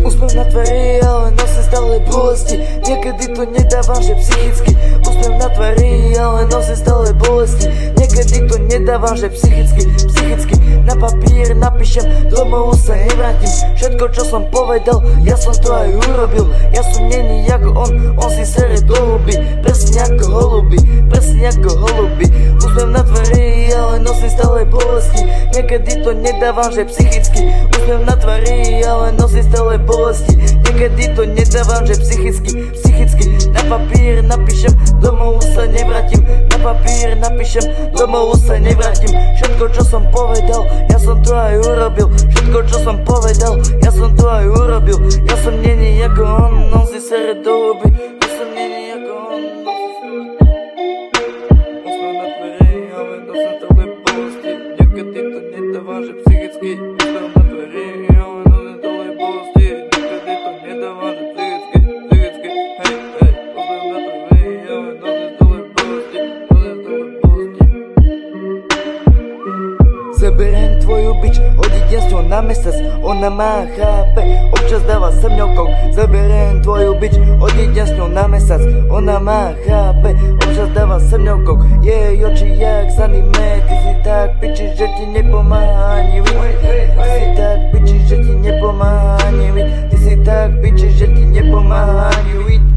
Úsmev na tvári, ale nosím stále bolesti. Niekedy to nedávam, že psychicky. Úsmev na tvári, ale nosím stále bolesti. Niekedy to nedávam, že psychicky. Na papír napíšem, domov sa nevrátim. Všetko čo som povedal, ja som to aj urobil. Ja som není ako on si sere do huby. Presne ako holuby. Úsmev na tvári, ale nosím stále bolesti. Niekedy to nedávam, že psychicky. Úsmev na tvári, ale nosím stále bolesti. Niekedy to nedávam, že psychicky. Na papír napíšem, domov sa nevrátim. Na papír napíšem, domov sa nevrátim. Všetko čo som povedal, ja som to aj urobil. Všetko čo som povedal, ja som to aj urobil. Ja som není ako on si sere do huby. Ja som není ako on si sere. Úsmev na tvári, ale nosím stále bolesti. Niekedy to nedávam, že psychicky. Úsmev na tvári, ale nosím stále bolesti. Niekedy to nedávam, že psychicky. Hej, úsmev na tvári, ale nosím stále bolesti. Zaberiem tvoju bič, odídem s ňou na mesiac, ona ma chápe, občas dáva sem ňokou. Zaberiem tvoju bič, odídem s ňou na mesiac, ona ma chápe, občas dáva sem ňokou. Jej oči jak z anime, ty si tak piči, že ti nepomáha ani vid. Ty si tak piči, že ti nepomáha ani vid. Ty si tak piči, že ti nepomáha ani vid.